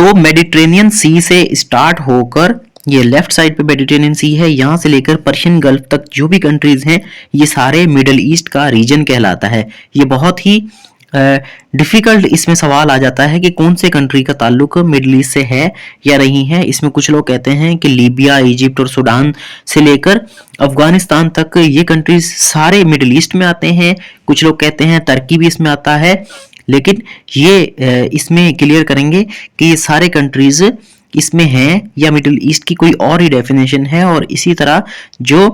तो मेडिटेरेनियन सी से स्टार्ट होकर ये लेफ्ट साइड पे मेडिटेरेनियन सी है, यहाँ से लेकर पर्शियन गल्फ तक जो भी कंट्रीज हैं ये सारे मिडल ईस्ट का रीजन कहलाता है। ये बहुत ही डिफिकल्ट इसमें सवाल आ जाता है कि कौन से कंट्री का ताल्लुक मिडल ईस्ट से है या नहीं है। इसमें कुछ लोग कहते हैं कि लीबिया, इजिप्ट और सूडान से लेकर अफगानिस्तान तक ये कंट्रीज सारे मिडल ईस्ट में आते हैं। कुछ लोग कहते हैं तुर्की भी इसमें आता है, लेकिन ये इसमें क्लियर करेंगे कि ये सारे कंट्रीज इसमें हैं या मिडिल ईस्ट की कोई और ही डेफिनेशन है। और इसी तरह जो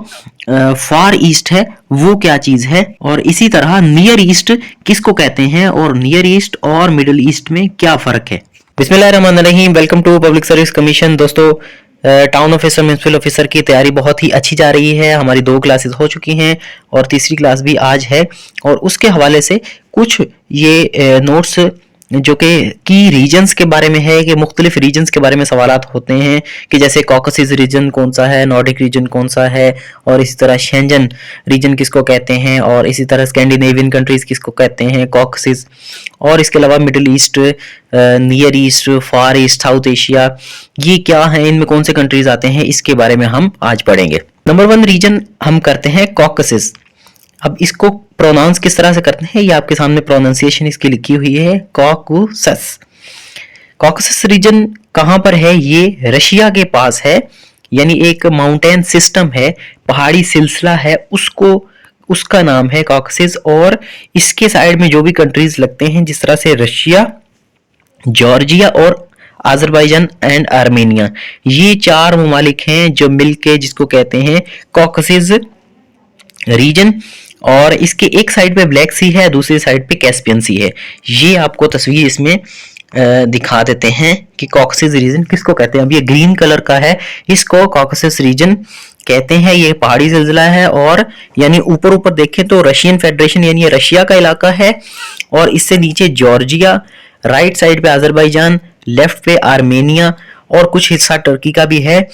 फार ईस्ट है वो क्या चीज है, और इसी तरह नियर ईस्ट किसको कहते हैं और नियर ईस्ट और मिडिल ईस्ट में क्या फर्क है। बिस्मिल्लाहिर्रहमानिर्रहीम, welcome to public service commission. दोस्तों, टाउन ऑफिसर, म्युनिसिपल ऑफिसर की तैयारी बहुत ही अच्छी जा रही है। हमारी 2 क्लासेस हो चुकी हैं और तीसरी क्लास भी आज है, और उसके हवाले से कुछ ये नोट्स जो कि रीजन्स के बारे में है कि मुख्तलिफ रीजन्स के बारे में सवालात होते हैं कि जैसे कॉकसिस रीजन कौन सा है, नॉर्डिक रीजन कौन सा है, और इसी तरह शेंजन रीजन किसको कहते हैं, और इसी तरह स्कैंडिनेवियन कंट्रीज किसको कहते हैं, कॉकसिस, और इसके अलावा मिडिल ईस्ट, नियर ईस्ट, फार ईस्ट, साउथ एशिया, ये क्या है, इनमें कौन से कंट्रीज आते हैं, इसके बारे में हम आज पढ़ेंगे। नंबर 1 रीजन हम करते हैं कॉकसिस। अब इसको प्रोनाउंस किस तरह से करते हैं, ये आपके सामने प्रोनाउंसिएशन इसकी लिखी हुई है, कॉकसस। कॉकसस रीजन कहां पर है, ये रशिया के पास है, यानी एक माउंटेन सिस्टम है, पहाड़ी सिलसिला है, उसका नाम है कॉकसस। और इसके साइड में जो भी कंट्रीज लगते हैं, जिस तरह से रशिया, जॉर्जिया और अजरबैजान एंड आर्मेनिया, ये 4 ममालिक हैं जो मिलके जिसको कहते हैं कॉकसस रीजन। और इसके एक साइड पे ब्लैक सी है, दूसरी साइड पे कैस्पियन सी है। ये आपको तस्वीर इसमें दिखा देते हैं कि कॉकसस रीजन किसको कहते हैं। अब ये ग्रीन कलर का है, इसको कॉकसस रीजन कहते हैं। ये पहाड़ी सिलसिला है, और यानी ऊपर ऊपर देखें तो रशियन फेडरेशन यानी ये रशिया का इलाका है, और इससे नीचे जॉर्जिया, राइट साइड पे अजरबैजान, लेफ्ट पे आर्मेनिया, और कुछ हिस्सा तुर्की का भी है,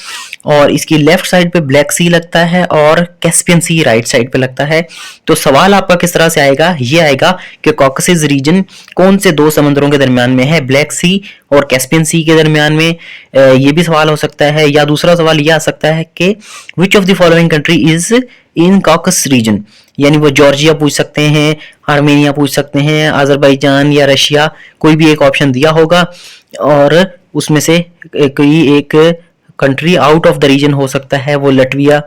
और इसकी लेफ्ट साइड पे ब्लैक सी लगता है और कैस्पियन सी राइट साइड पे लगता है। तो सवाल आपका किस तरह से आएगा, ये आएगा कि कॉकसस रीजन कौन से 2 समुद्रों के दरमियान में है, ब्लैक सी और कैस्पियन सी के दरमियान में। ये भी सवाल हो सकता है, या दूसरा सवाल ये आ सकता है कि which of the following country is in Caucasus region, यानी वो जॉर्जिया पूछ सकते हैं, आर्मेनिया पूछ सकते हैं, अजरबैजान या रशिया, कोई भी एक ऑप्शन दिया होगा, और उसमें से कोई एक country out of the region हो सकता है, वो लटविया,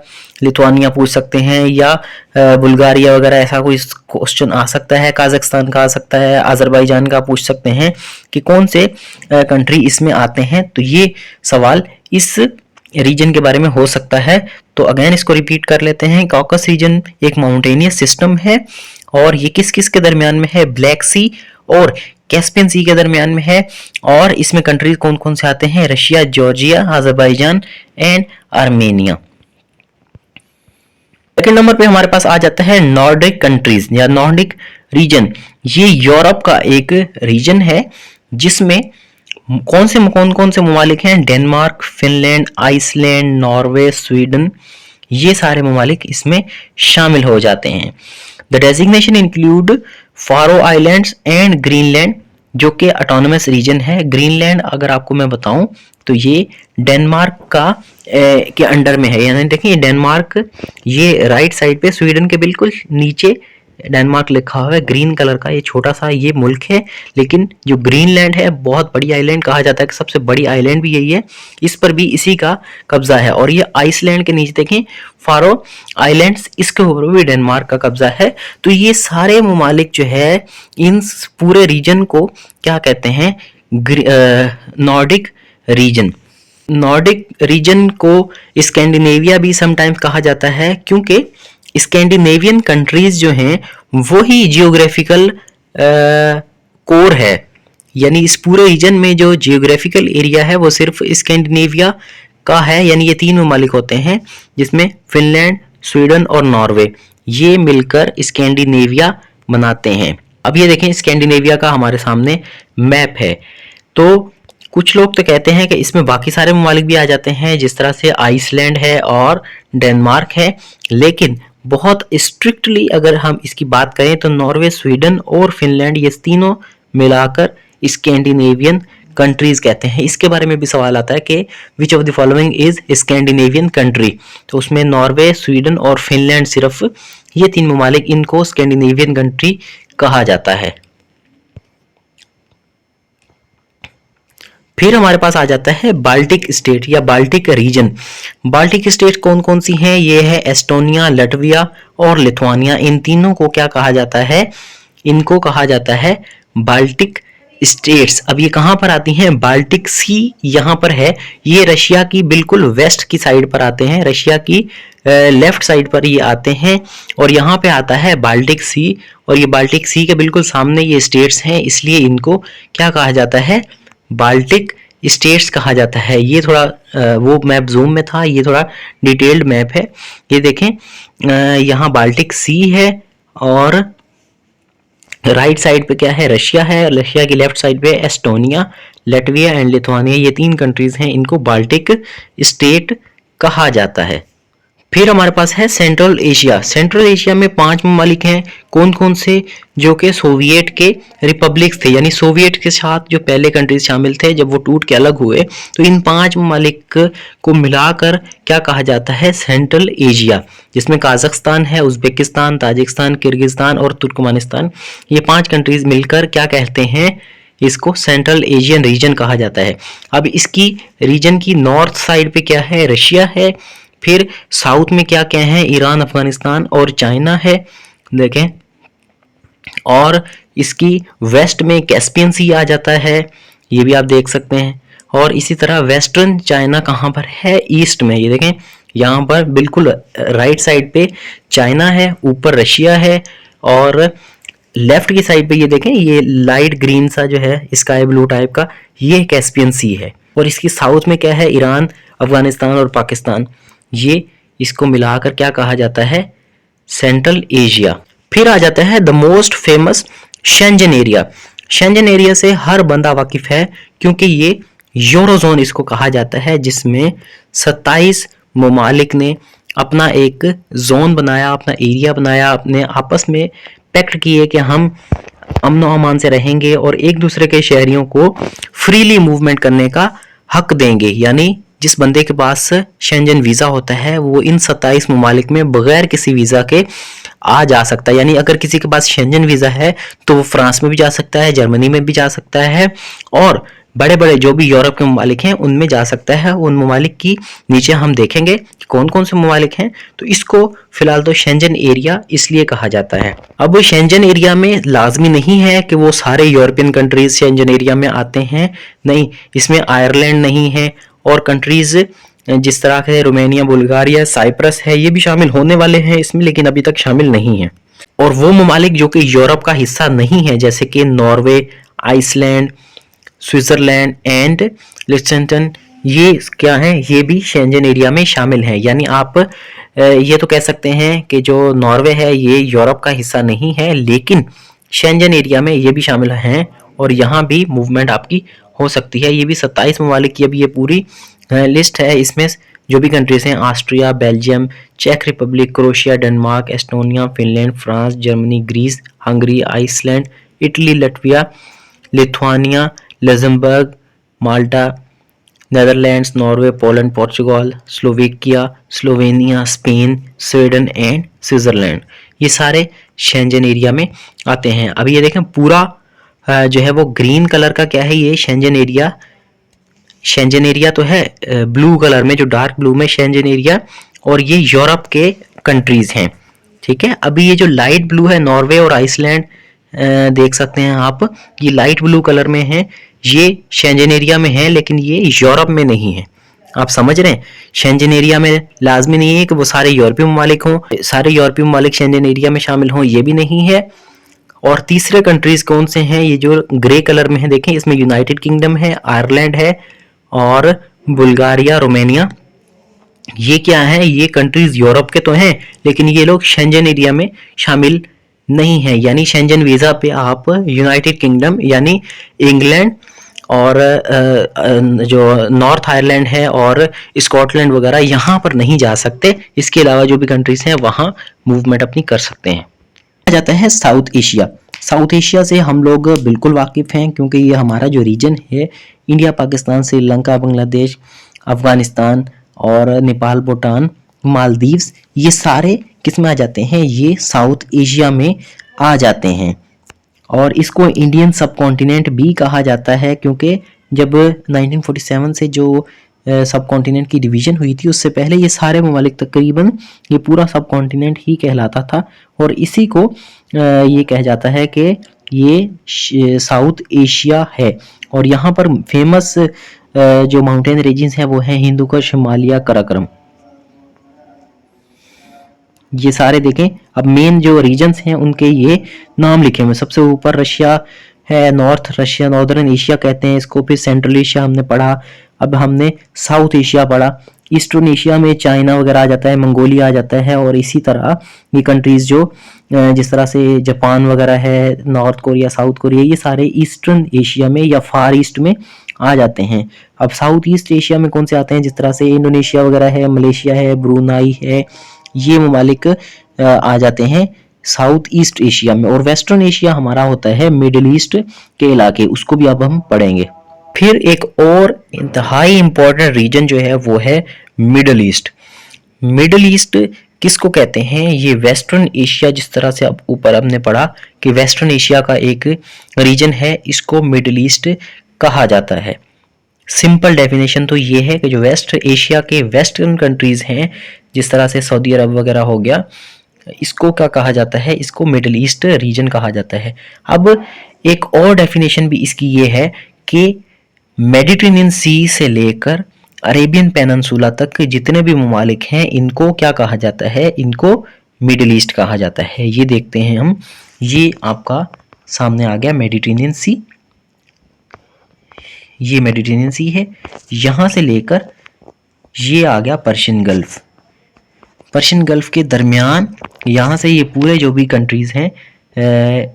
लिथुआनिया पूछ सकते हैं, या बुल्गारिया वगैरह, ऐसा कोई क्वेश्चन आ सकता है, काजाकिस्तान का आ सकता है, अजरबैजान का पूछ सकते हैं कि कौन से कंट्री इसमें आते हैं। तो ये सवाल इस रीजन के बारे में हो सकता है। तो अगेन इसको रिपीट कर लेते हैं, कॉकस रीजन एक माउंटेनियस सिस्टम है, और ये किस किस के दरमियान में है, ब्लैक सी और कैस्पियन सी के दरमियान में है, और इसमें कंट्रीज कौन कौन से आते हैं, Russia, Georgia, Azerbaijan and Armenia. Second number पे हमारे पास आ जाता है नॉर्डिक कंट्रीज या नॉर्डिक रीजन। ये यूरोप का एक रीजन है जिसमें कौन कौन से ममालिक हैं, Denmark, Finland, Iceland, Norway, Sweden, ये सारे ममालिक इसमें शामिल हो जाते हैं। The designation include Faroe Islands and Greenland, जो कि ऑटोनोमस रीजन है। ग्रीनलैंड अगर आपको मैं बताऊं तो ये डेनमार्क का के अंडर में है, यानी देखिए डेनमार्क ये राइट साइड पे स्वीडन के बिल्कुल नीचे डेनमार्क लिखा हुआ है, ग्रीन कलर का ये छोटा सा ये मुल्क है। लेकिन जो ग्रीनलैंड है बहुत बड़ी आइलैंड, कहा जाता है कि सबसे बड़ी आइलैंड भी यही है, इस पर भी इसी का कब्जा है। और ये आइसलैंड के नीचे देखें फारो आइलैंड्स, इसके ऊपर भी डेनमार्क का कब्जा है। तो ये सारे ममालिक जो है इन पूरे रीजन को क्या कहते हैं, नॉर्डिक रीजन। नॉर्डिक रीजन को स्कैंडिनेविया भी समटाइम्स कहा जाता है, क्योंकि स्कैंडिनेवियन कंट्रीज जो हैं वो ही जियोग्राफिकल कोर है, यानी इस पूरे रीजन में जो जियोग्राफिकल एरिया है वो सिर्फ स्कैंडिनेविया का है। यानी ये 3 ममालिक होते हैं जिसमें फिनलैंड, स्वीडन और नॉर्वे, ये मिलकर स्कैंडिनेविया बनाते हैं। अब ये देखें स्कैंडिनेविया का हमारे सामने मैप है। तो कुछ लोग तो कहते हैं कि इसमें बाकी सारे ममालिक भी आ जाते हैं, जिस तरह से आइसलैंड है और डेनमार्क है। लेकिन बहुत स्ट्रिक्टली अगर हम इसकी बात करें तो नॉर्वे, स्वीडन और फिनलैंड, ये तीनों मिलाकर स्कैंडिनेवियन कंट्रीज कहते हैं। इसके बारे में भी सवाल आता है कि which of the following is Scandinavian country, तो उसमें नॉर्वे, स्वीडन और फिनलैंड, सिर्फ ये 3 ममालिक, इनको स्कैंडिनेवियन कंट्री कहा जाता है। फिर हमारे पास आ जाता है बाल्टिक स्टेट या बाल्टिक रीजन। बाल्टिक स्टेट कौन कौन सी हैं? ये है एस्टोनिया, लटविया और लिथुआनिया। इन तीनों को क्या कहा जाता है? इनको कहा जाता है बाल्टिक स्टेट्स। अब ये कहां पर आती हैं? बाल्टिक सी यहां पर है, ये रशिया की बिल्कुल वेस्ट की साइड पर आते हैं, रशिया की लेफ्ट साइड पर ये आते हैं, और यहाँ पे आता है बाल्टिक सी, और ये बाल्टिक सी के बिल्कुल सामने ये स्टेट्स हैं, इसलिए इनको क्या कहा जाता है? बाल्टिक स्टेट्स कहा जाता है। ये थोड़ा वो मैप जूम में था, ये थोड़ा डिटेल्ड मैप है। ये देखें, यहाँ बाल्टिक सी है और राइट साइड पे क्या है? रशिया है, रशिया की लेफ्ट साइड पे एस्टोनिया, लटविया एंड लिथुआनिया, ये 3 कंट्रीज हैं, इनको बाल्टिक स्टेट कहा जाता है। फिर हमारे पास है सेंट्रल एशिया। सेंट्रल एशिया में 5 ममालिक हैं। कौन कौन से? जो कि सोवियत के रिपब्लिक्स थे, यानी सोवियत के साथ जो पहले कंट्रीज शामिल थे, जब वो टूट के अलग हुए, तो इन 5 ममालिक को मिलाकर क्या कहा जाता है? सेंट्रल एशिया, जिसमें काजाख्स्तान है, उज्बेकिस्तान, ताजिकिस्तान, किर्गिस्तान और तुर्कमानिस्तान, ये 5 कंट्रीज मिलकर क्या कहते हैं? इसको सेंट्रल एशियन रीजन कहा जाता है। अब इसकी रीजन की नॉर्थ साइड पे क्या है? रशिया है। फिर साउथ में क्या क्या है? ईरान, अफगानिस्तान और चाइना है, देखें। और इसकी वेस्ट में कैस्पियन सी आ जाता है, ये भी आप देख सकते हैं। और इसी तरह वेस्टर्न चाइना कहाँ पर है? ईस्ट में, ये देखें, यहाँ पर बिल्कुल राइट साइड पे चाइना है, ऊपर रशिया है, और लेफ्ट की साइड पे ये देखें, ये लाइट ग्रीन सा जो है स्काई ब्लू टाइप का, ये कैस्पियन सी है। और इसकी साउथ में क्या है? ईरान, अफगानिस्तान और पाकिस्तान, ये इसको मिलाकर क्या कहा जाता है? Central Asia. फिर आ जाता है the most famous Schengen area. Schengen area से हर बंदा वाकिफ है, क्योंकि ये यूरोजोन इसको कहा जाता है, जिसमें 27 ममालिक ने अपना एक जोन बनाया, अपना एरिया बनाया, अपने आपस में पैक्ट किए कि हम अमन व अमान से रहेंगे और एक दूसरे के शहरियों को फ्रीली मूवमेंट करने का हक देंगे। यानी जिस बंदे के पास शेंजन वीज़ा होता है, वो इन 27 ममालिक में बगैर किसी वीज़ा के आ जा सकता है। यानी अगर किसी के पास शेंजन वीज़ा है तो वो फ्रांस में भी जा सकता है, जर्मनी में भी जा सकता है, और बड़े बड़े जो भी यूरोप के ममालिक हैं उनमें जा सकता है। उन ममालिक की नीचे हम देखेंगे कौन कौन से ममालिक हैं। तो इसको फिलहाल तो शेंजन एरिया इसलिए कहा जाता है। अब शेंजन एरिया में लाजमी नहीं है कि वो सारे यूरोपियन कंट्रीज शेंजन एरिया में आते हैं, नहीं, इसमें आयरलैंड नहीं है, और कंट्रीज जिस तरह के रोमानिया, बुल्गारिया, साइप्रस है, ये भी शामिल होने वाले हैं इसमें, लेकिन अभी तक शामिल नहीं है। और वो ममालिक जो कि यूरोप का हिस्सा नहीं है, जैसे कि नॉर्वे, आइसलैंड, स्विट्जरलैंड एंड लिechtenstein, ये क्या है? ये भी शेंजन एरिया में शामिल हैं। यानी आप ये तो कह सकते हैं कि जो नॉर्वे है ये यूरोप का हिस्सा नहीं है, लेकिन शेंजन एरिया में ये भी शामिल हैं, और यहाँ भी मूवमेंट आपकी हो सकती है। ये भी 27 ममालिक की अभी ये पूरी लिस्ट है। इसमें जो भी कंट्रीज हैं, ऑस्ट्रिया, बेल्जियम, चेक Republic, Croatia, Denmark, Estonia, Finland, France, Germany, Greece, Hungary, Iceland, Italy, Latvia, Lithuania, Luxembourg, Malta, Netherlands, Norway, Poland, Portugal, Slovakia, Slovenia, Spain, Sweden and Switzerland, ये सारे शेंजन एरिया में आते हैं। अभी ये देखें पूरा जो है वो ग्रीन कलर का क्या है? ये शेंजन एरिया, शेंजन एरिया तो है ब्लू कलर में, जो डार्क ब्लू में शेंजन एरिया, और ये यूरोप के कंट्रीज हैं, ठीक है। अभी ये जो लाइट ब्लू है, नॉर्वे और आइसलैंड देख सकते हैं आप, ये लाइट ब्लू कलर में है, ये शेंजन एरिया में है, लेकिन ये यूरोप में नहीं है। आप समझ रहे हैं, शेंजन एरिया में लाजमी नहीं है कि वो सारे यूरोपीय ममालिक हों, सारे यूरोपीय ममालिक शेंजन एरिया में शामिल हों, ये भी नहीं है। और तीसरे कंट्रीज कौन से हैं? ये जो ग्रे कलर में है देखें, इसमें यूनाइटेड किंगडम है, आयरलैंड है और बुल्गारिया, रोमानिया, ये क्या है? ये कंट्रीज यूरोप के तो हैं, लेकिन ये लोग शेंजन एरिया में शामिल नहीं है। यानी शेंजन वीज़ा पे आप यूनाइटेड किंगडम यानी इंग्लैंड और जो नॉर्थ आयरलैंड है और स्कॉटलैंड वगैरह, यहाँ पर नहीं जा सकते। इसके अलावा जो भी कंट्रीज हैं वहाँ मूवमेंट अपनी कर सकते हैं। आ जाता है साउथ एशिया। साउथ एशिया से हम लोग बिल्कुल वाकिफ़ हैं, क्योंकि ये हमारा जो रीजन है इंडिया, पाकिस्तान, श्रीलंका, बांग्लादेश, अफगानिस्तान और नेपाल, भूटान, मालदीव्स, ये सारे किस में आ जाते हैं, ये साउथ एशिया में आ जाते हैं। और इसको इंडियन सब कॉन्टिनेंट भी कहा जाता है, क्योंकि जब 1947 से जो सब कॉन्टिनेंट की डिवीज़न हुई थी, उससे पहले ये सारे ममालिक तकरीबन ये पूरा सब कॉन्टिनेंट ही कहलाता था। और इसी को ये कहा जाता है कि ये साउथ एशिया है। और यहाँ पर फेमस जो माउंटेन रेंजेस हैं वो हैं हिंदू कुश, हिमालय, कराकोरम। ये सारे देखें, अब मेन जो रीजन्स हैं उनके ये नाम लिखे हुए। सबसे ऊपर रशिया है, नॉर्थ रशिया, नॉर्दर्न एशिया कहते हैं इसको। फिर सेंट्रल एशिया हमने पढ़ा, अब हमने साउथ एशिया पढ़ा। ईस्टर्न एशिया में चाइना वगैरह आ जाता है, मंगोलिया आ जाता है। और इसी तरह ये कंट्रीज जो जिस तरह से जापान वगैरह है, नॉर्थ कोरिया, साउथ कोरिया, ये सारे ईस्टर्न एशिया में या फार ईस्ट में आ जाते हैं। अब साउथ ईस्ट एशिया में कौन से आते हैं, जिस तरह से इंडोनेशिया वगैरह है, मलेशिया है, ब्रूनाई है, ये ममालिक आ जाते हैं साउथ ईस्ट एशिया में। और वेस्टर्न एशिया हमारा होता है मिडिल ईस्ट के इलाके, उसको भी अब हम पढ़ेंगे। फिर एक और इंतहाई इंपॉर्टेंट रीजन जो है वो है मिडिल ईस्ट। मिडिल ईस्ट किसको कहते हैं, ये वेस्टर्न एशिया, जिस तरह से अब ऊपर हमने पढ़ा कि वेस्टर्न एशिया का एक रीजन है, इसको मिडिल ईस्ट कहा जाता है। सिंपल डेफिनेशन तो ये है कि जो वेस्ट एशिया के वेस्टर्न कंट्रीज हैं, जिस तरह से सऊदी अरब वगैरह हो गया, इसको क्या कहा जाता है, इसको मिडिल ईस्ट रीजन कहा जाता है। अब एक और डेफिनेशन भी इसकी ये है कि मेडिटेरेनियन सी से लेकर अरेबियन पेनिनसुला तक जितने भी ममालिक हैं, इनको क्या कहा जाता है, इनको मिडिल ईस्ट कहा जाता है। ये देखते हैं हम, ये आपका सामने आ गया मेडिटेरेनियन सी, ये मेडिटेरेनियन सी है। यहाँ से लेकर ये आ गया पर्शियन गल्फ। पर्शियन गल्फ के दरमियान यहाँ से ये पूरे जो भी कंट्रीज़ हैं,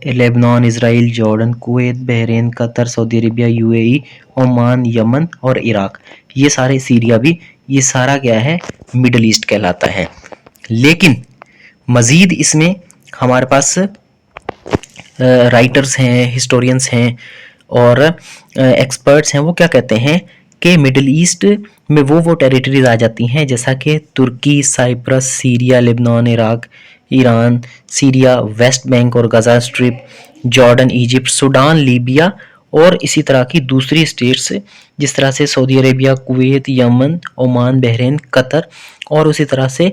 Lebanon, Israel, Jordan, Kuwait, Bahrain, Qatar, Saudi Arabia, UAE, Oman, Yemen और इराक, ये सारे, सीरिया भी, ये सारा क्या है, मिडल ईस्ट कहलाता है। लेकिन मज़ीद इसमें हमारे पास राइटर्स हैं, हिस्टोरियंस हैं और एक्सपर्ट्स हैं, वो क्या कहते हैं कि मिडिल ईस्ट में वो टेरिटरीज आ जाती हैं जैसा कि तुर्की, Cyprus, Syria, Lebanon, Iraq, Iran, Syria, West Bank और Gaza Strip, Jordan, Egypt, Sudan, Libya और इसी तरह की दूसरी स्टेट्स, जिस तरह से Saudi Arabia, Kuwait, Yemen, Oman, Bahrain, Qatar और उसी तरह से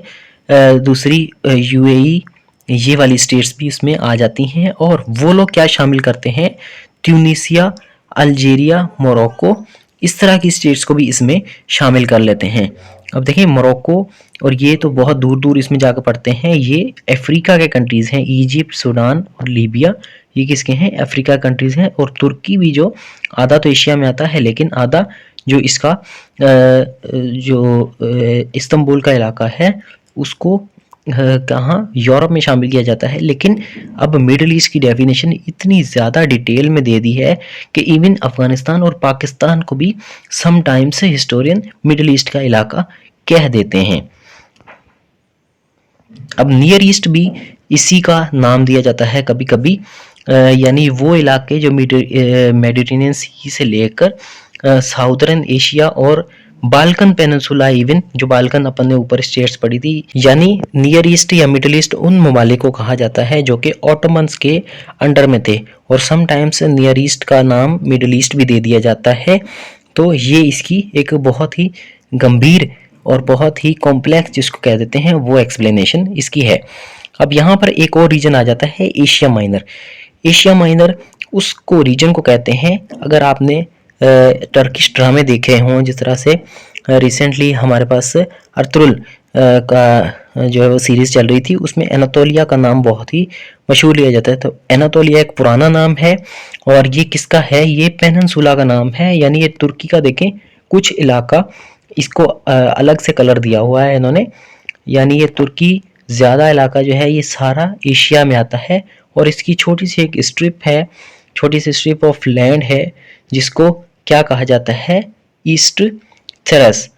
दूसरी यूएई, ये वाली स्टेट्स भी इसमें आ जाती हैं। और वो लोग क्या शामिल करते हैं, ट्यूनीसिया, अल्जीरिया, मोरक्को, इस तरह की स्टेट्स को भी इसमें शामिल कर लेते हैं। अब देखिए मोरक्को और ये तो बहुत दूर दूर इसमें जाकर पड़ते हैं, ये अफ्रीका के कंट्रीज़ हैं। इजिप्ट, सूडान और लीबिया ये किसके हैं, अफ्रीका कंट्रीज़ हैं। और तुर्की भी जो आधा तो एशिया में आता है, लेकिन आधा जो इसका जो इस्तांबुल का इलाका है उसको कहाँ, यूरोप में शामिल किया जाता है। लेकिन अब मिडिल ईस्ट की डेफिनेशन इतनी ज़्यादा डिटेल में दे दी है कि इवन अफ़गानिस्तान और पाकिस्तान को भी समटाइम्स हिस्टोरियन मिडिल ईस्ट का इलाका कह देते हैं। अब नियर ईस्ट भी इसी का नाम दिया जाता है कभी कभी, यानी वो इलाके जो मेडिटेरेनियन सी से लेकर साउदर्न एशिया और बाल्कन पेनिनसुला, इवन जो बाल्कन अपन ने ऊपर स्टेट्स पढ़ी थी, यानी नियर ईस्ट या मिडिल ईस्ट उन ममालिक को कहा जाता है जो कि ऑटोमन्स के अंडर में थे। और समटाइम्स नियर ईस्ट का नाम मिडिल ईस्ट भी दे दिया जाता है। तो ये इसकी एक बहुत ही गंभीर और बहुत ही कॉम्प्लेक्स, जिसको कह देते हैं, वो एक्सप्लेनेशन इसकी है। अब यहाँ पर एक और रीजन आ जाता है एशिया माइनर। एशिया माइनर उसको रीजन को कहते हैं, अगर आपने टर्किश ड्रामे देखे हों, जिस तरह से रिसेंटली हमारे पास अर्तुगरुल का जो है वो सीरीज़ चल रही थी, उसमें एनातोलिया का नाम बहुत ही मशहूर लिया जाता है। तो एनातोलिया एक पुराना नाम है और ये किसका है, ये पेनिनसुला का नाम है, यानी ये तुर्की का। देखें कुछ इलाका इसको अलग से कलर दिया हुआ है इन्होंने, यानी ये तुर्की ज़्यादा इलाका जो है ये सारा एशिया में आता है। और इसकी छोटी सी एक स्ट्रिप है, छोटी सी स्ट्रिप ऑफ लैंड है, जिसको क्या कहा जाता है, ईस्ट थेरस।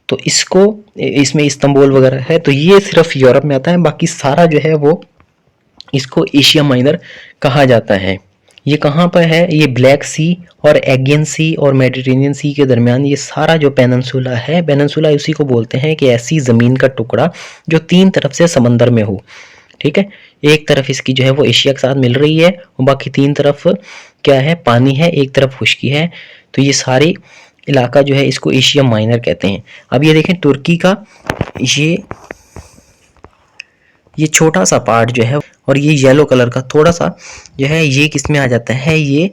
तो इसको, इसमें इस्तांबुल वगैरह है, तो ये सिर्फ यूरोप में आता है, बाकी सारा जो है वो इसको एशिया माइनर कहा जाता है। ये कहाँ पर है, ये ब्लैक सी और एगियन सी और मेडिटेरेनियन सी के दरमियान ये सारा जो पेनिनसुला है, पेनिनसुला उसी को बोलते हैं कि ऐसी ज़मीन का टुकड़ा जो 3 तरफ से समंदर में हो, ठीक है। एक तरफ इसकी जो है वो एशिया के साथ मिल रही है और बाकी 3 तरफ क्या है, पानी है, एक तरफ खुश्की है। तो ये सारे इलाका जो है इसको एशिया माइनर कहते हैं। अब ये देखें तुर्की का ये छोटा सा पार्ट जो है और ये येलो कलर का थोड़ा सा जो है, ये किस में आ जाता है, ये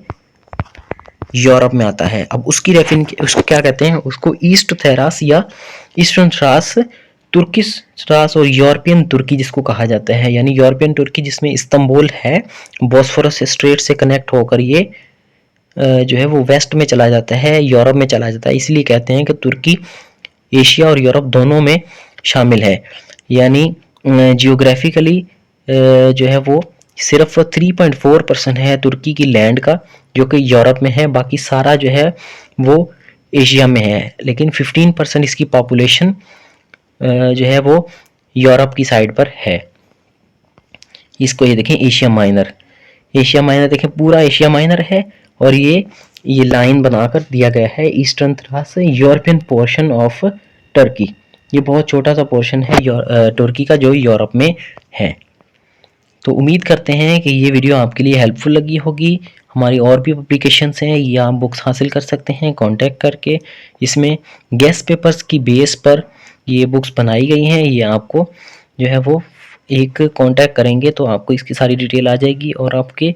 यूरोप में आता है। अब उसकी उसको क्या कहते हैं, उसको ईस्ट थेरास या ईस्टर्न थ्रास, तुर्किश थ्रास और यूरोपियन तुर्की जिसको कहा जाता है। यानी यूरोपियन तुर्की जिसमें इस्तांबुल है, बॉस्फोरस स्ट्रेट से कनेक्ट होकर ये जो है वो वेस्ट में चला जाता है, यूरोप में चला जाता है। इसलिए कहते हैं कि तुर्की एशिया और यूरोप दोनों में शामिल है। यानी जियोग्राफिकली जो है वो सिर्फ 3.4% है तुर्की की लैंड का जो कि यूरोप में है, बाकी सारा जो है वो एशिया में है। लेकिन 15% इसकी पॉपुलेशन जो है वो यूरोप की साइड पर है। इसको ये देखें एशिया माइनर, एशिया माइनर देखें पूरा एशिया माइनर है और ये लाइन बनाकर दिया गया है eastern Thrace European portion of Turkey. ये बहुत छोटा सा पोर्शन है तुर्की का जो यूरोप में है। तो उम्मीद करते हैं कि ये वीडियो आपके लिए हेल्पफुल लगी होगी। हमारी और भी पब्लिकेशंस हैं, ये आप बुक्स हासिल कर सकते हैं कांटेक्ट करके। इसमें गेस्ट पेपर्स की बेस पर ये बुक्स बनाई गई हैं। ये आपको जो है वो एक कांटेक्ट करेंगे तो आपको इसकी सारी डिटेल आ जाएगी और आपके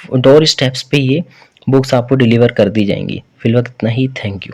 डोर स्टेप्स पे ये बुक्स आपको डिलीवर कर दी जाएंगी। फिलहाल इतना ही, थैंक यू।